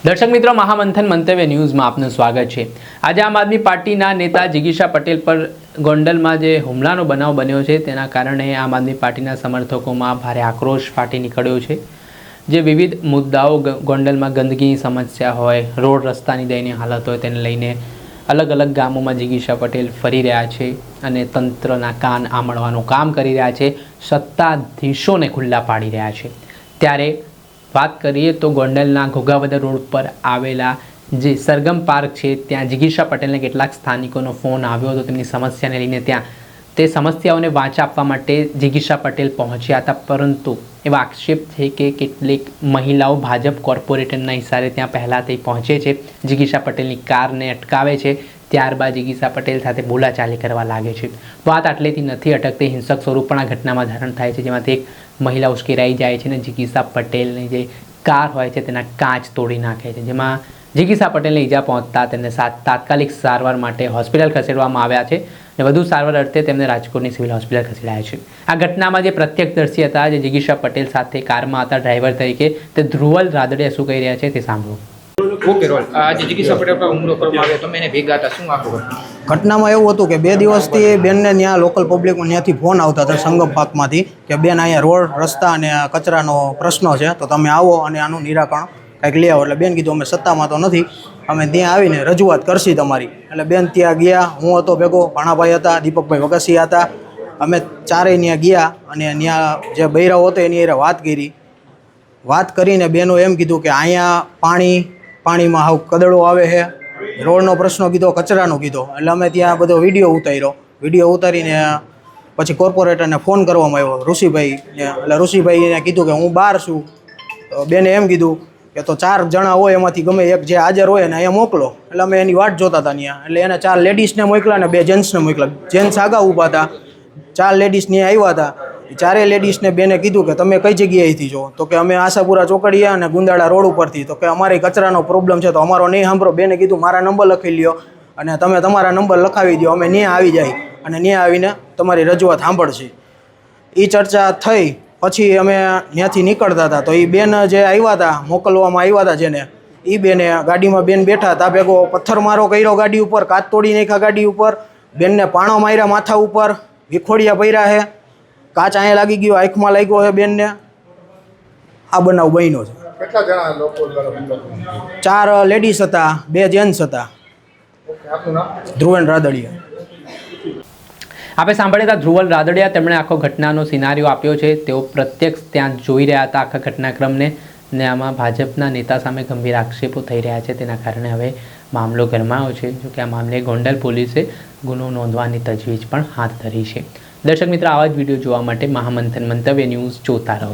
દર્શક મિત્રો, મહામંથન મંતવ્ય ન્યૂઝમાં આપનું સ્વાગત છે। આજે આમ આદમી પાર્ટીના નેતા જિગીશા પટેલ પર ગોંડલમાં જે હુમલાનો બનાવ બન્યો છે તેના કારણે આમ આદમી પાર્ટીના સમર્થકોમાં ભારે આક્રોશ ફાટી નીકળ્યો છે। જે વિવિધ મુદ્દાઓ ગોંડલમાં ગંદકીની સમસ્યા હોય, રોડ રસ્તાની દયનીય હાલત હોય, તેને લઈને અલગ અલગ ગામોમાં જિગીશા પટેલ ફરી રહ્યા છે અને તંત્રના કાન આંબળવાનું કામ કરી રહ્યા છે, સત્તાધીશોને ખુલ્લા પાડી રહ્યા છે। ત્યારે વાત કરીએ તો ગોંડલના ઘોઘાવદર રોડ પર આવેલા જે સરગમ પાર્ક છે ત્યાં જિગીશા પટેલને કેટલાક સ્થાનિકોનો ફોન આવ્યો હતો તેમની સમસ્યાને લઈને। ત્યાં તે સમસ્યાઓને વાચા આપવા માટે જિગીશા પટેલ પહોંચ્યા હતા, પરંતુ એવા આક્ષેપ છે કે કેટલીક મહિલાઓ ભાજપ કોર્પોરેટરના ઇશારે ત્યાં પહેલાંથી પહોંચે છે, જિગીશા પટેલની કારને અટકાવે છે, ત્યારબાદ જિગીશા પટેલ સાથે બોલાચાલી કરવા લાગે છે। વાત આટલેથી નથી અટકતી, હિંસક સ્વરૂપ પણ આ ઘટનામાં ધારણ થાય છે, જેમાંથી એક મહિલા ઉશ્કેરાઈ જાય છે અને જિગીશા પટેલની જે કાર હોય છે તેના કાચ તોડી નાખે છે, જેમાં જિગીશા પટેલને ઈજા પહોંચતા તેમને તાત્કાલિક સારવાર માટે હોસ્પિટલ ખસેડવામાં આવ્યા છે અને વધુ સારવાર અર્થે તેમને રાજકોટની સિવિલ હોસ્પિટલ ખસેડાયા છે। આ ઘટનામાં જે પ્રત્યક્ષદર્શી હતા, જે જિગીશા પટેલ સાથે કારમાં હતા ડ્રાઈવર તરીકે, તે ધ્રુવલ રાદડિયા શું કહી રહ્યા છે તે સાંભળો। ઓકે રોલ, આજે જિગીશા પટેલ પર હુમલો કરવામાં આવ્યો, તમે એને ભેગા હતા, શું આખું ઘટનામાં એવું હતું કે 2 દિવસથી બેનને ત્યાં લોકલ પબ્લિકમાં ત્યાંથી ફોન આવતા હતા સંગમ પાર્કમાંથી કે બેન અહીંયા રોડ રસ્તા અને કચરાનો પ્રશ્ન છે, તો તમે આવો અને આનું નિરાકરણ કંઈક લઈ આવો। એટલે બેન કીધું અમે સત્તામાં તો નથી, અમે ત્યાં આવીને રજૂઆત કરશી તમારી। એટલે બેન ત્યાં ગયા, હું હતો ભેગો, ભાણાભાઈ હતા, દીપકભાઈ વગસિયા હતા, અમે ચારેય ત્યાં ગયા અને ત્યાં જે બૈરાઓ હતો એની એ વાત કરીને બેનો એમ કીધું કે અહીંયા પાણીમાં હાવ કદડો આવે છે, રોડનો પ્રશ્ન કીધો, કચરાનો કીધો। એટલે અમે ત્યાં બધો વિડીયો ઉતારીને પછી કોર્પોરેટરને ફોન કરવામાં આવ્યો ઋષિભાઈને। એટલે ઋષિભાઈને કીધું કે હું બહાર છું, તો બેને એમ કીધું કે તો 4 જણા હોય એમાંથી ગમે એક જે હાજર હોય ને અહીંયા મોકલો। એટલે અમે એની વાટ જોતા હતા ત્યાં, એટલે એને 4 લેડીઝને મોકલ્યા અને 2 જેન્ટ્સને મોકલ્યા। જેન્ટ્સ આગા ઊભા હતા, 4 લેડીઝ ત્યાં આવ્યા હતા। 4 લેડીઝને બેને કીધું કે તમે કઈ જગ્યાએથી છો, તો કે અમે આશાપુરા ચોકડીએ અને ગુંદાળા રોડ ઉપરથી, તો કે અમારે કચરાનો પ્રોબ્લેમ છે, તો અમારો નહીં સાંભળો। બેને કીધું મારા નંબર લખી લ્યો અને તમે તમારા નંબર લખાવી દો, અમે ત્યાં આવી જાય અને ત્યાં આવીને તમારી રજૂઆત સાંભળશે। એ ચર્ચા થઈ પછી અમે ત્યાંથી નીકળતા હતા, તો એ બેન જે આવ્યા હતા, મોકલવામાં આવ્યા હતા જેને, એ બેને ગાડીમાં બેન બેઠા હતા, ભેગો પથ્થરમારો કર્યો ગાડી ઉપર, કાચ તોડી નાખ્યા ગાડી ઉપર, બેનને પાણો માર્યા માથા ઉપર, વિખોડિયા પર્યા છે, કાચ અહીંયા લાગી ગયો, આંખમાં લાગ્યો છે બેનને। આ બનાવ બન્યો છે। કેટલા જણા લોકો દ્વારા હુમલો થયો? 4 લેડીઝ હતા, 2 જેન્ટ્સ હતા। ઓકે, આપનું નામ? ધ્રુવન રાદડિયા। આપણે સાંભળ્યા હતા ધ્રુવલ રાદડિયા, તેમણે આખો ઘટનાનો સિનારીઓ આપ્યો છે। તેઓ પ્રત્યક્ષ ત્યાં જોઈ રહ્યા હતા આખા ઘટનાક્રમને ને આમાં ભાજપના નેતા સામે ગંભીર આક્ષેપો થઈ રહ્યા છે, તેના કારણે હવે મામલો ગરમાયો છે। જોકે આ મામલે ગોંડલ પોલીસે ગુનો નોંધવાની તજવીજ પણ હાથ ધરી છે। દર્શક મિત્રો, આવા જ વિડીયો જોવા માટે મહામંથન મંતવ્ય ન્યૂઝ જોતા રહો।